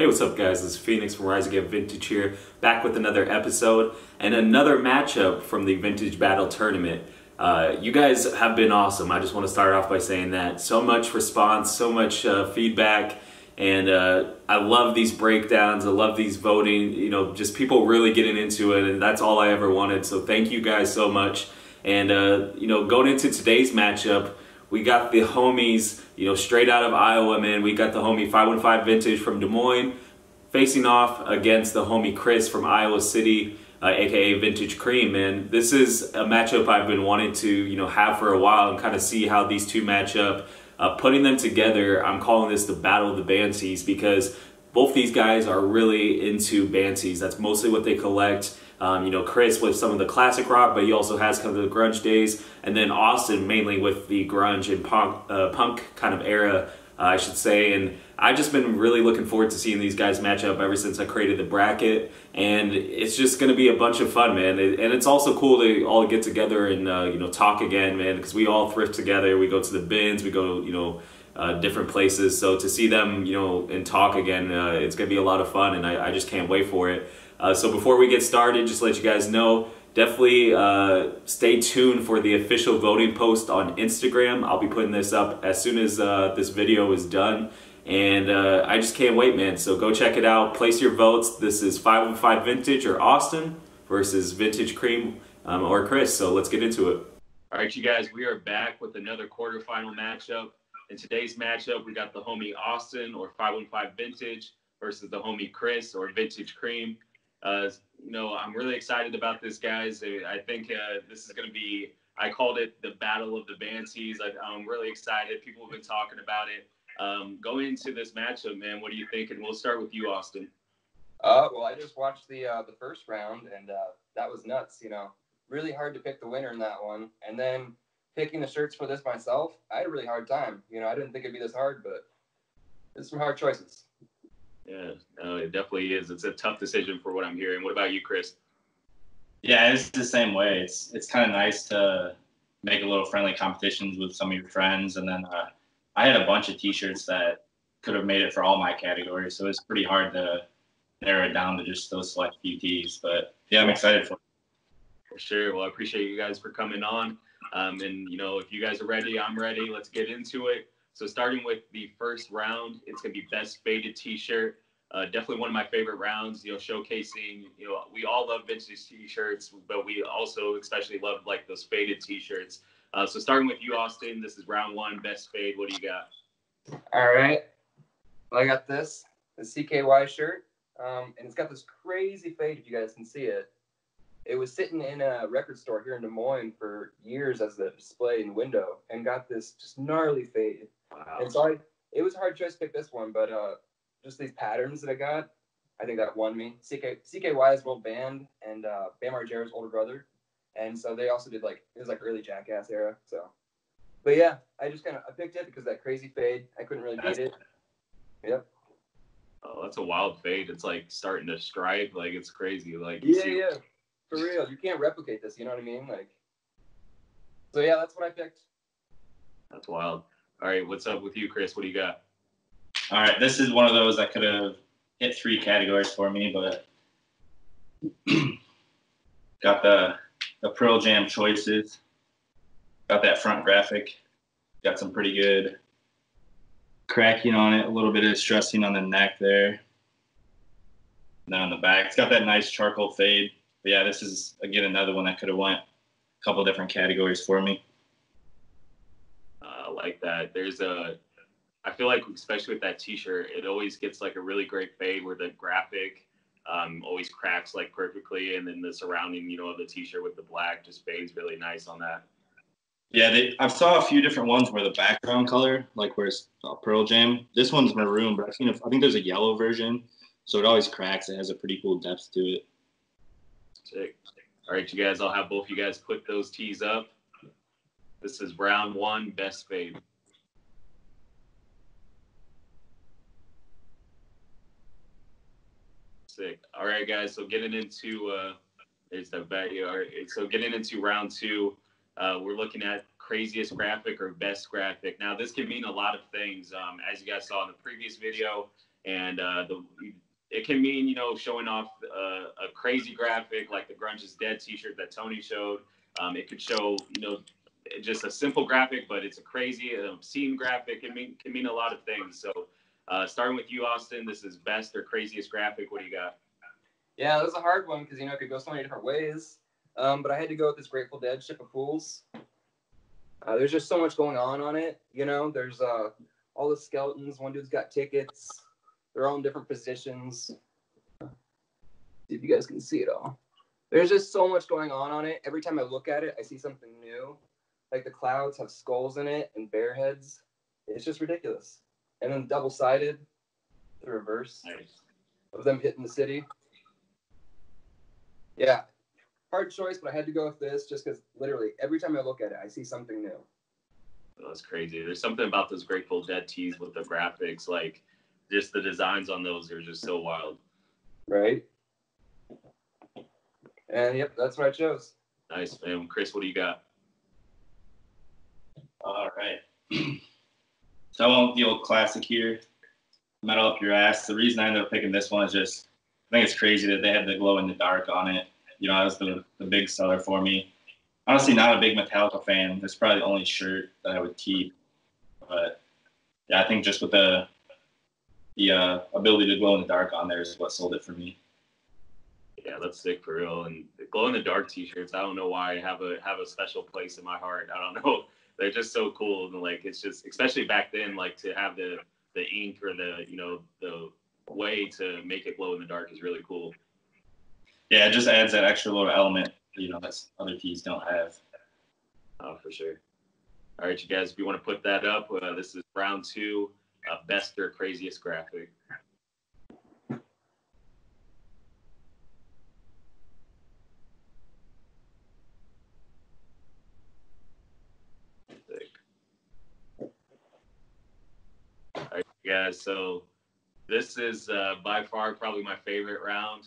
Hey, what's up guys? This is Phoenix from Rise Again Vintage here, back with another episode and another matchup from the Vintage Battle Tournament. You guys have been awesome. I just want to start off by saying that. So much response, so much feedback, and I love these breakdowns, I love these voting, you know, just people really getting into it, and that's all I ever wanted. So thank you guys so much. And you know, going into today's matchup, we got the homies, you know, straight out of Iowa, man. We got the homie 515 Vintage from Des Moines facing off against the homie Chris from Iowa City, aka Vintage Cream, man. This is a matchup I've been wanting to, you know, have for a while and kind of see how these two match up. Putting them together, I'm calling this the Battle of the Bansies because both these guys are really into Bansies. That's mostly what they collect. You know, Chris with some of the classic rock, but he also has kind of the grunge days, and then Austin mainly with the grunge and punk kind of era, I should say. And I've just been really looking forward to seeing these guys match up ever since I created the bracket, and it's just going to be a bunch of fun, man. And it's also cool to all get together and you know, talk again, man, because we all thrift together. We go to the bins, we go, you know, different places. So to see them, you know, and talk again, it's going to be a lot of fun, and I just can't wait for it. So before we get started, just to let you guys know, definitely stay tuned for the official voting post on Instagram. I'll be putting this up as soon as this video is done. And I just can't wait, man. So go check it out. Place your votes. This is 515 Vintage or Austin versus Vintage Cream or Chris. So let's get into it. All right, you guys, we are back with another quarterfinal matchup. In today's matchup, we got the homie Austin or 515 Vintage versus the homie Chris or Vintage Cream. You know, I'm really excited about this, guys. I think this is going to be, I called it the Battle of the Bansies. I'm really excited. People have been talking about it. Going into this matchup, man, what do you think? And we'll start with you, Austin. Well, I just watched the first round, and that was nuts, you know. Really hard to pick the winner in that one. And then picking the shirts for this myself, I had a really hard time. You know, I didn't think it'd be this hard, but there's some hard choices. Yeah, it definitely is. It's a tough decision for what I'm hearing. What about you, Chris? Yeah, it's the same way. It's kind of nice to make a little friendly competitions with some of your friends. And then I had a bunch of T-shirts that could have made it for all my categories. So it's pretty hard to narrow it down to just those select few tees. But yeah, I'm excited for it. For sure. Well, I appreciate you guys for coming on. And, you know, if you guys are ready, I'm ready. Let's get into it. So starting with the first round, it's going to be best faded T-shirt. Definitely one of my favorite rounds, you know, showcasing, you know, we all love vintage T-shirts, but we also especially love like those faded T-shirts. So starting with you, Austin, this is round one, best fade. What do you got? All right. Well, I got the CKY shirt, and it's got this crazy fade, if you guys can see it. It was sitting in a record store here in Des Moines for years as the display in window, and got this just gnarly fade. Wow. And so it was a hard choice to pick this one, but just these patterns that I got, I think that won me. CKY is World Band and Bam Margera's older brother, and so they also did like, it was like early Jackass era. So, but yeah, I picked it because that crazy fade, I couldn't really beat it. Yep. Oh, that's a wild fade. It's like starting to stripe, like it's crazy. Like yeah, for real. You can't replicate this. You know what I mean? Like, so yeah, that's what I picked. That's wild. All right, what's up with you, Chris? What do you got? All right, this is one of those that could have hit 3 categories for me, but got the Pearl Jam choices. Got that front graphic. Got some pretty good cracking on it, a little bit of distressing on the neck there. And then on the back, it's got that nice charcoal fade. But yeah, this is, again, another one that could have went a couple different categories for me. Like that. I feel like, especially with that T-shirt, it always gets like a really great fade where the graphic always cracks like perfectly, and then the surrounding, you know, of the T-shirt with the black just fades really nice on that. Yeah, I've saw a few different ones where the background color, like where it's Pearl Jam. This one's maroon, but I think there's a yellow version, so it always cracks. It has a pretty cool depth to it. Sick. All right, you guys, I'll have both you guys put those tees up. This is round one, best fade. Sick. All right, guys. So getting into there's the back. All right. So getting into round two, we're looking at craziest graphic or best graphic. Now, this can mean a lot of things. As you guys saw in the previous video, and it can mean, you know, showing off a crazy graphic like the Grunge is Dead T-shirt that Tony showed. It could show, you know, just a simple graphic, but it's a crazy, obscene graphic. It can mean a lot of things. So, starting with you, Austin, this is best or craziest graphic. What do you got? Yeah, that was a hard one because, you know, it could go so many different ways. But I had to go with this Grateful Dead Ship of Fools. There's just so much going on it. You know, there's all the skeletons. One dude's got tickets. They're all in different positions. See if you guys can see it all. There's just so much going on it. Every time I look at it, I see something new. Like the clouds have skulls in it and bear heads. It's just ridiculous. And then double-sided, the reverse of them hitting the city. Yeah, hard choice, but I had to go with this just because literally every time I look at it, I see something new. Oh, that's crazy. There's something about those Grateful Dead tees with the graphics, like just the designs on those are just so wild. Right? And yep, that's what I chose. Nice, man. Chris, what do you got? All right. So I won't the old classic here, metal up your ass. The reason I ended up picking this one is just, I think it's crazy that they had the glow in the dark on it. You know, that was the big seller for me. Honestly, not a big Metallica fan. It's probably the only shirt that I would keep. But yeah, I think just with the ability to glow in the dark on there is what sold it for me. Yeah, that's sick for real. And the glow in the dark T-shirts, I don't know why have a special place in my heart. I don't know. They're just so cool, and like it's just, especially back then, like to have the ink or the, you know, the way to make it glow in the dark is really cool. Yeah, it just adds that extra little element, you know, that other tees don't have. Oh, for sure. All right, you guys, if you want to put that up, this is round 2, best or craziest graphic. All right, guys, so this is by far probably my favorite round.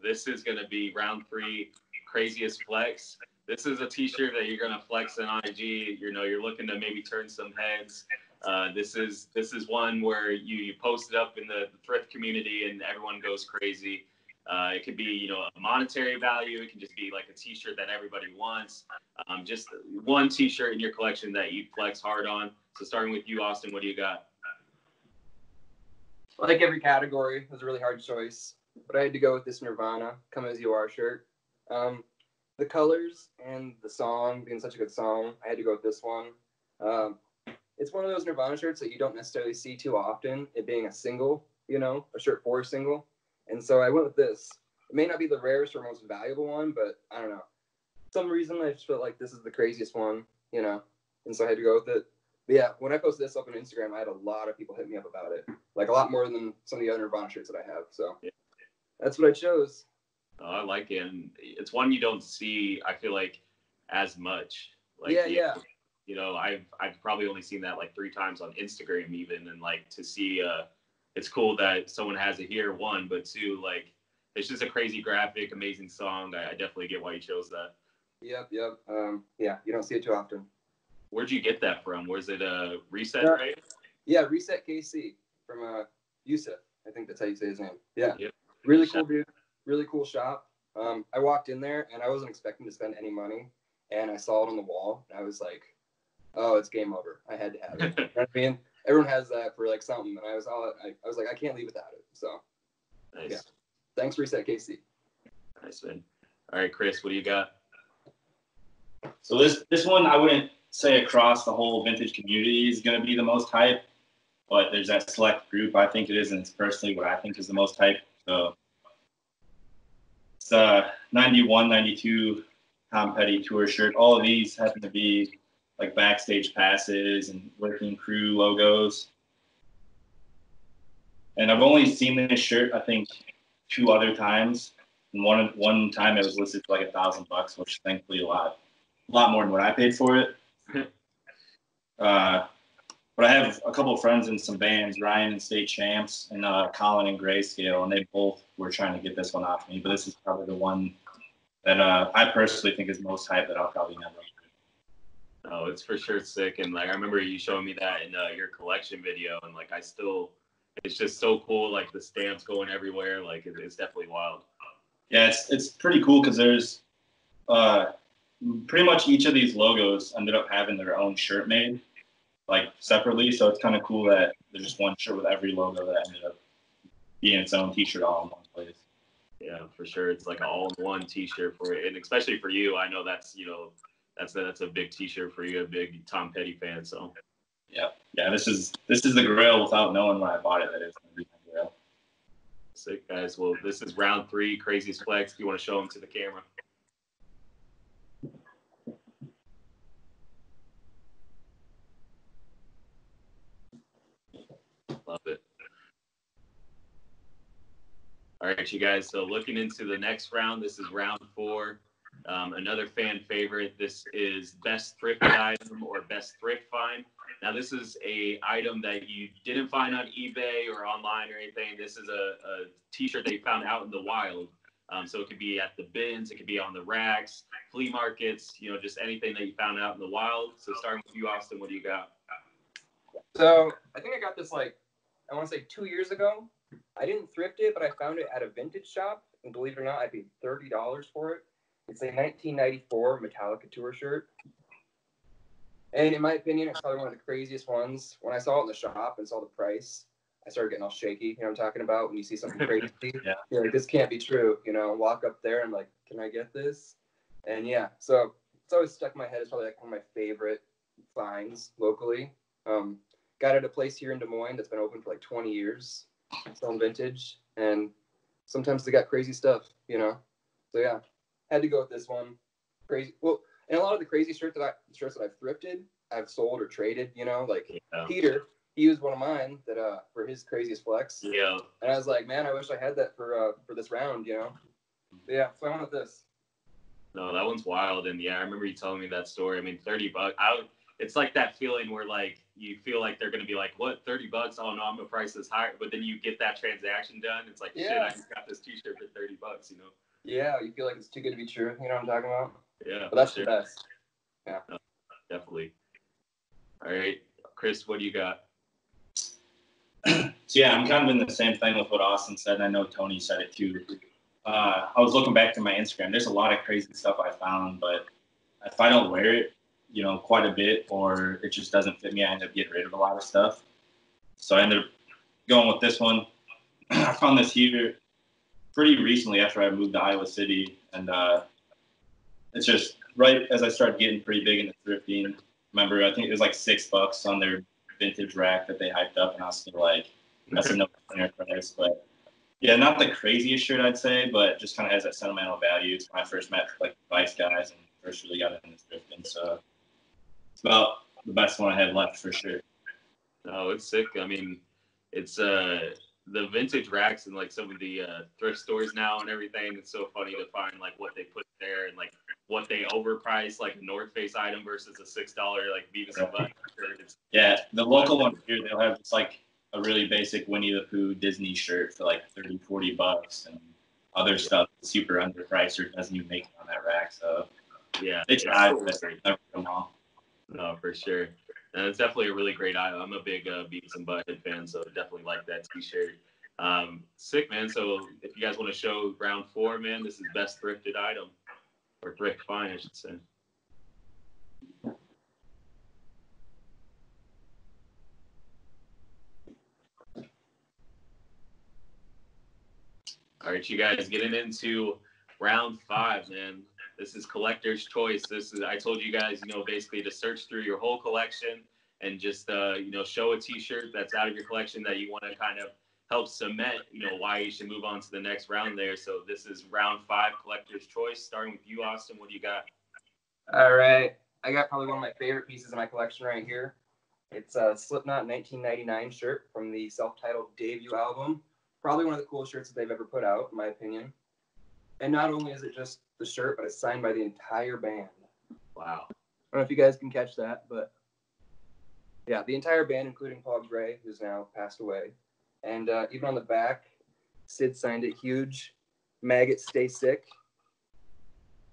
This is going to be round 3, craziest flex. This is a T-shirt that you're going to flex on IG. You know, you're looking to maybe turn some heads. This is one where you post it up in the thrift community and everyone goes crazy. It could be, you know, a monetary value. It can just be like a T-shirt that everybody wants. Just one T-shirt in your collection that you flex hard on. So starting with you, Austin, what do you got? Like every category, it was a really hard choice, but I had to go with this Nirvana "Come As You Are" shirt. The colors and the song being such a good song, I had to go with this one. It's one of those Nirvana shirts that you don't necessarily see too often, it being a single, you know, a shirt for a single. And so I went with this. It may not be the rarest or most valuable one, but I don't know. For some reason, I just felt like this is the craziest one, you know, and so I had to go with it. But yeah, when I posted this up on Instagram, I had a lot of people hit me up about it. Like a lot more than some of the other Nirvana shirts that I have. So yeah, that's what I chose. Oh, I like it. And it's one you don't see, I feel like, as much. Like, Yeah. You know, I've probably only seen that like 3 times on Instagram even. And like to see, it's cool that someone has it here, 1, but 2, like, it's just a crazy graphic, amazing song. I definitely get why you chose that. Yep. Yeah, you don't see it too often. Where'd you get that from? Was it a Reset, right? Yeah, Reset KC from Yusuf. I think that's how you say his name. Yeah. Yep. Really cool dude. Really cool shop. I walked in there and I wasn't expecting to spend any money, and I saw it on the wall and I was like, oh, it's game over. I had to have it. You know what I mean? Everyone has that for like something, and I was like, I can't leave without it. So Nice. Yeah. Thanks, Reset KC. Nice, man. All right, Chris, what do you got? So this one, I wouldn't say across the whole vintage community is going to be the most hype, but there's that select group I think it is, and it's personally what I think is the most hype. So it's 91, 92 Tom Petty tour shirt. All of these happen to be like backstage passes and working crew logos. And I've only seen this shirt, I think, 2 other times. And one time it was listed for like $1,000, which is thankfully a lot more than what I paid for it. But I have a couple of friends in some bands, Ryan and State Champs, and Colin and Grayscale, and they both were trying to get this one off me. But this is probably the one that I personally think is most hype that I'll probably never. Oh, it's for sure sick. And like I remember you showing me that in your collection video, and like I still It's just so cool, like the stamps going everywhere. Like it's definitely wild. Yeah, it's pretty cool because there's pretty much each of these logos ended up having their own shirt made, like separately. So it's kind of cool that there's just one shirt with every logo that ended up being its own T-shirt all in one place. Yeah, for sure. It's like an all-in-one T-shirt for it, and especially for you. I know that's that's a big T-shirt for you, a big Tom Petty fan. So yeah. This is the Grail without knowing when I bought it. That is the Grail. sick, guys. Well, this is round 3, Craziest Flex. If you want to show them to the camera. Love it. All right, you guys. So looking into the next round, this is round 4. Another fan favorite. This is best thrifted item or best thrift find. Now, this is a item that you didn't find on eBay or online or anything. This is a T-shirt that you found out in the wild. So it could be at the bins, it could be on the racks, flea markets, just anything that you found out in the wild. So starting with you, Austin, what do you got? So I think I got this I want to say 2 years ago. I didn't thrift it, but I found it at a vintage shop, and believe it or not, I paid $30 for it. It's a 1994 Metallica tour shirt. And in my opinion, it's probably one of the craziest ones. When I saw it in the shop and saw the price, I started getting all shaky. You know what I'm talking about? When you see something crazy, Yeah. You're like, this can't be true. Walk up there and like, can I get this? And yeah, so it's always stuck in my head. It's probably like one of my favorite finds locally. Got it at a place here in Des Moines that's been open for like 20 years, selling vintage. And sometimes they got crazy stuff, So yeah, had to go with this one. Crazy. Well, and a lot of the crazy shirts that I've thrifted, I've sold or traded. Peter, he used one of mine that for his craziest flex. Yeah. And I was like, man, I wish I had that for this round. But yeah, so I went with this. No, that one's wild. And yeah, I remember you telling me that story. I mean, $30. It's like that feeling where like you feel like they're gonna be like, what, $30? Oh no, I'm gonna price this higher. But then you get that transaction done. It's like, shit, I just got this T-shirt for $30. Yeah, you feel like it's too good to be true. You know what I'm talking about? Yeah. But that's the best. Yeah. No, definitely. All right, Chris, what do you got? So yeah, I'm kind of in the same thing with what Austin said, and I know Tony said it too. I was looking back to my Instagram. There's a lot of crazy stuff I found, but if I don't wear it, quite a bit, or it just doesn't fit me, I end up getting rid of a lot of stuff. So I ended up going with this one. I found this here pretty recently after I moved to Iowa City, and it's just right as I started getting pretty big into thrifting. Remember, I think it was like $6 on their vintage rack that they hyped up, and I was still like, that's a no-brainer price. But yeah, not the craziest shirt I'd say, but just kind of has that sentimental value. It's when I first met like Vice guys and first really got into thrifting, so it's about the best one I had left for sure. No, it's sick. I mean, it's the vintage racks and like some of the thrift stores now and everything. It's so funny to find like what they put there and like what they overprice, like a North Face item versus a $6 like Beavis and Butt shirt. Yeah, the local one here, they'll have just like a really basic Winnie the Pooh Disney shirt for like $30-$40, and other stuff super underpriced or doesn't even make it on that rack. So yeah, they try, but never come off. No, for sure. And it's definitely a really great item. I'm a big Beavis and Butthead fan, so definitely like that T-shirt. Sick, man. So if you guys want to show round 4, man, this is best thrifted item. Or thrift find, I should say. All right, you guys, getting into round 5, man. This is collector's choice. I told you guys, basically to search through your whole collection and just, show a T-shirt that's out of your collection that you want to kind of help cement, why you should move on to the next round there. So this is round 5, collector's choice. Starting with you, Austin, what do you got? All right. I got probably one of my favorite pieces in my collection right here. It's a Slipknot 1999 shirt from the self-titled debut album. Probably one of the coolest shirts that they've ever put out, in my opinion. And not only is it just the shirt, but it's signed by the entire band. Wow. I don't know if you guys can catch that, but yeah, the entire band, including Paul Gray, who's now passed away. And even on the back, Sid signed it huge. Maggots stay sick.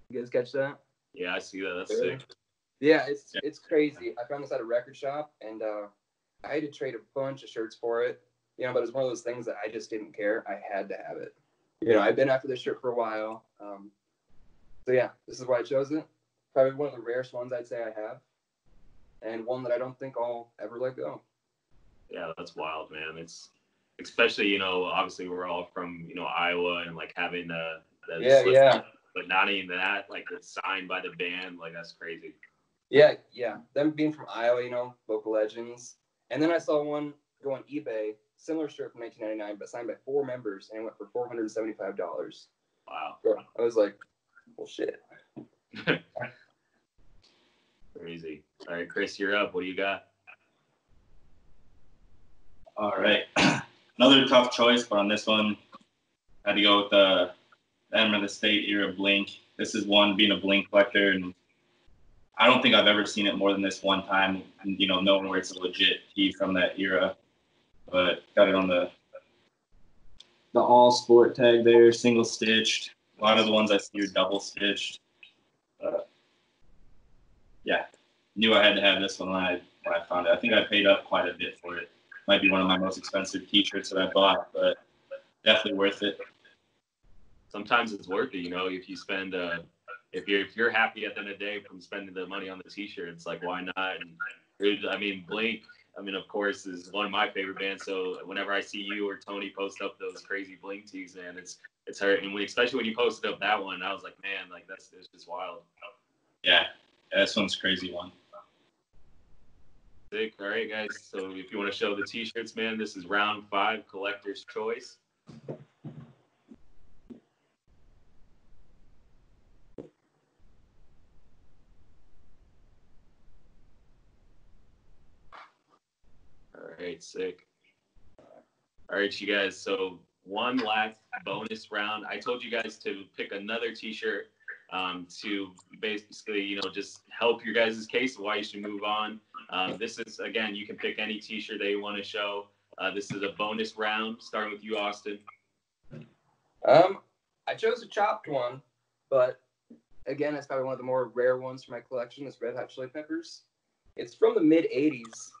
You guys catch that? Yeah, I see that. That's sick. Yeah, it's crazy. I found this at a record shop, and I had to trade a bunch of shirts for it. you know, but it's one of those things that I just didn't care. I had to have it. You know, I've been after this shirt for a while. So yeah, this is why I chose it. Probably one of the rarest ones I'd say I have, and one that I don't think I'll ever let go. Yeah, that's wild, man. It's especially, you know, obviously we're all from, you know, Iowa, and like having the Yeah. but not even that, like it's signed by the band, like that's crazy. Yeah. Them being from Iowa, you know, local legends. And then I saw one go on eBay, similar shirt from 1999, but signed by 4 members, and it went for $475. Wow. So I was like, well, shit. Crazy. All right, Chris, you're up. What do you got? All right. Another tough choice, but on this one, I had to go with the Enema of the State era Blink. This is one being a Blink collector, and I don't think I've ever seen it more than this one time, you know, knowing where it's a legit tee from that era. But got it on the all sport tag there, single stitched. A lot of the ones I see are double stitched. Yeah, knew I had to have this one when I found it. I think I paid up quite a bit for it. Might be one of my most expensive T-shirts that I bought, but definitely worth it. Sometimes it's worth it, you know, if you spend if you're happy at the end of the day from spending the money on the T-shirt, it's like, why not? And I mean, Blink, I mean, of course, is one of my favorite bands. So whenever I see you or Tony post up those crazy Blink tees, man, it's hurt. And especially when you posted up that one, I was like, man, like it's just wild. Yeah, this one's a crazy one. Sick. All right, guys. So if you want to show the T-shirts, man, this is round 5, collector's choice. All right, sick. All right, you guys. So one last bonus round. I told you guys to pick another T-shirt to basically, you know, just help your guys' case of why you should move on. This is, again, you can pick any T-shirt that you want to show. This is a bonus round, starting with you, Austin. I chose a chopped one, but again, it's probably one of the more rare ones for my collection. This Red Hot Chili Peppers. It's from the mid '80s.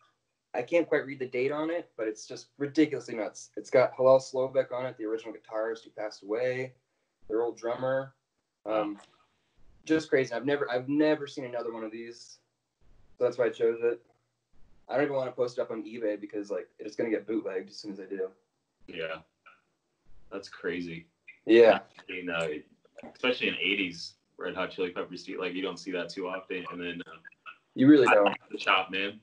I can't quite read the date on it, but it's just ridiculously nuts. It's got Hillel Slovak on it, the original guitarist who passed away, their old drummer. Just crazy. I've never seen another one of these, so that's why I chose it. I don't even want to post it up on eBay because like it's gonna get bootlegged as soon as I do. Yeah, that's crazy. Yeah, I mean, especially in '80s Red Hot Chili Peppers, like you don't see that too often. And then you really don't. The chop, man.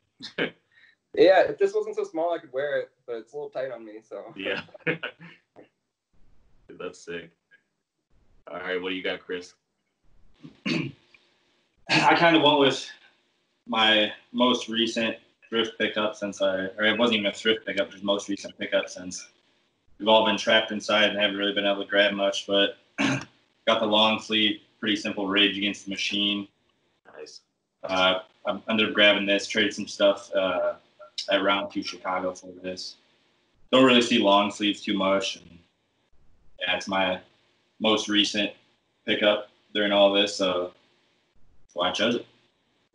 Yeah, if this wasn't so small, I could wear it, but it's a little tight on me. So yeah, that's sick. All right, what do you got, Chris? I kind of went with my most recent thrift pickup or it wasn't even a thrift pickup, just most recent pickup since we've all been trapped inside and haven't really been able to grab much, but got the long sleeve, pretty simple Rage Against the Machine. Nice. I ended up grabbing this, traded some stuff at Round 2 Chicago for this. Don't really see long sleeves too much, and yeah, it's my most recent pickup during all this, so that's why I chose it.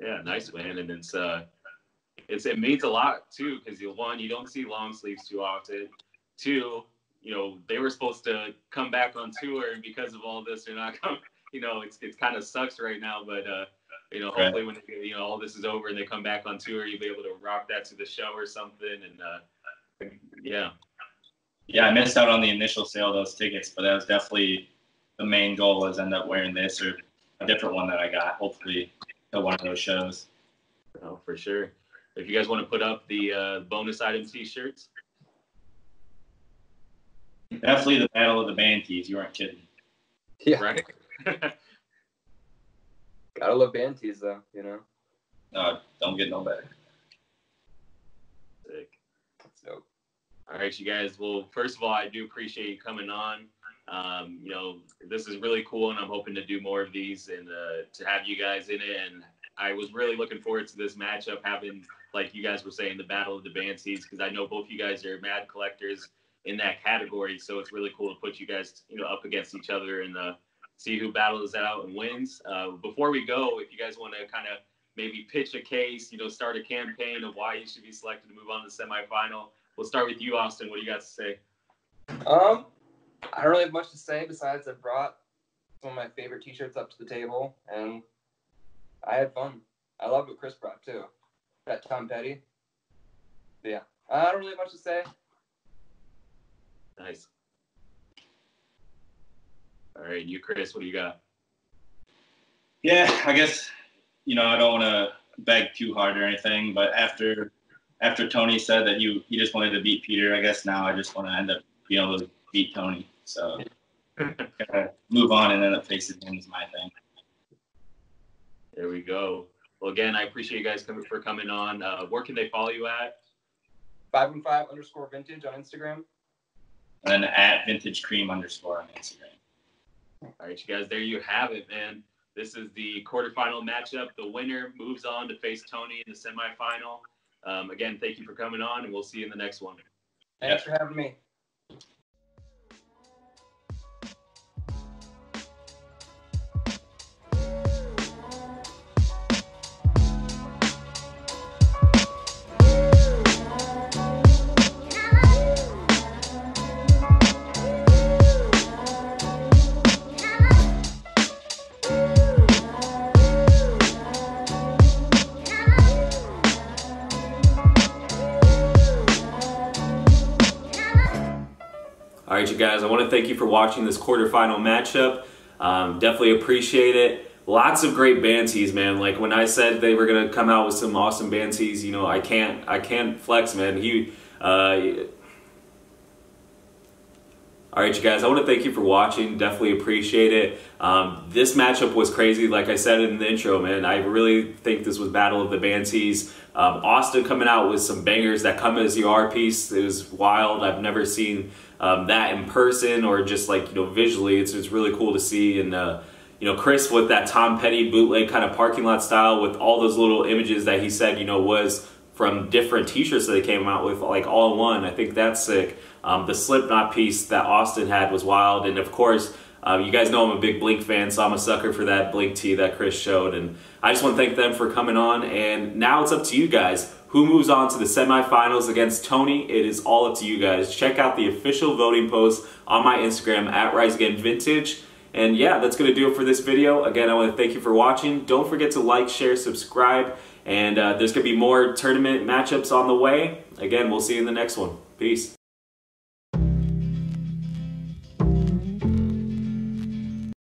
Yeah, nice, man. And it means a lot too, because one, you don't see long sleeves too often. 2, you know, they were supposed to come back on tour, and because of all this, they're not coming. You know, it's kind of sucks right now, but you know, hopefully when you know all this is over and they come back on tour, you'll be able to rock that to the show or something. And yeah, I missed out on the initial sale of those tickets, but that was definitely the main goal, was end up wearing this or a different one that I got, hopefully at one of those shows. Oh, for sure. If you guys want to put up the bonus item T-shirts. Definitely the Battle of the Band tees. You weren't kidding. yeah, Right. gotta love band tees though, you know. No, don't get no better. Sick. That's dope. All right, you guys. Well, first of all, I do appreciate you coming on. You know, this is really cool, and I'm hoping to do more of these and to have you guys in it. And I was really looking forward to this matchup, having, like you guys were saying, the Battle of the Band tees, because I know both you guys are mad collectors in that category. So it's really cool to put you guys, you know, up against each other and see who battles out and wins. Before we go, if you guys want to kind of maybe pitch a case, you know, start a campaign of why you should be selected to move on to the semifinal, we'll start with you, Austin. What do you got to say? I don't really have much to say besides I brought some of my favorite t-shirts up to the table, and I had fun. I loved what Chris brought, too. That Tom Petty. But yeah, I don't really have much to say. Nice. All right, you, Chris, what do you got? Yeah, I guess, I don't want to beg too hard or anything, but after Tony said that he just wanted to beat Peter, I guess now I just want to end up being able to beat Tony. So move on and end up facing him is my thing. There we go. Well, again, I appreciate you guys for coming on. Where can they follow you at? 515_vintage on Instagram. And then at @vintagecream_ on Instagram. All right, you guys, there you have it, man. This is the quarterfinal matchup. The winner moves on to face Tony in the semifinal. Again, thank you for coming on, and we'll see you in the next one. Thanks for having me. All right, you guys, I want to thank you for watching this quarterfinal matchup. Definitely appreciate it. Lots of great band tees, man. Like when I said they were gonna come out with some awesome band tees, I can't flex, man. All right, you guys, I want to thank you for watching. Definitely appreciate it. This matchup was crazy. Like I said in the intro, man, I really think this was Battle of the Band Tees. Austin coming out with some bangers that come as your art piece. It was wild. I've never seen that in person or just like, visually. It's really cool to see. And, Chris with that Tom Petty bootleg kind of parking lot style with all those little images that he said, was from different t-shirts that they came out with, like all in one. I think that's sick. The Slipknot piece that Austin had was wild. And of course, you guys know I'm a big Blink fan, so I'm a sucker for that Blink tee that Chris showed. And I just want to thank them for coming on. And now it's up to you guys. Who moves on to the semifinals against Tony? It is all up to you guys. Check out the official voting post on my Instagram at RiseAgainVintage. And yeah, that's going to do it for this video. Again, I want to thank you for watching. Don't forget to like, share, subscribe. And there's going to be more tournament matchups on the way. Again, we'll see you in the next one. Peace.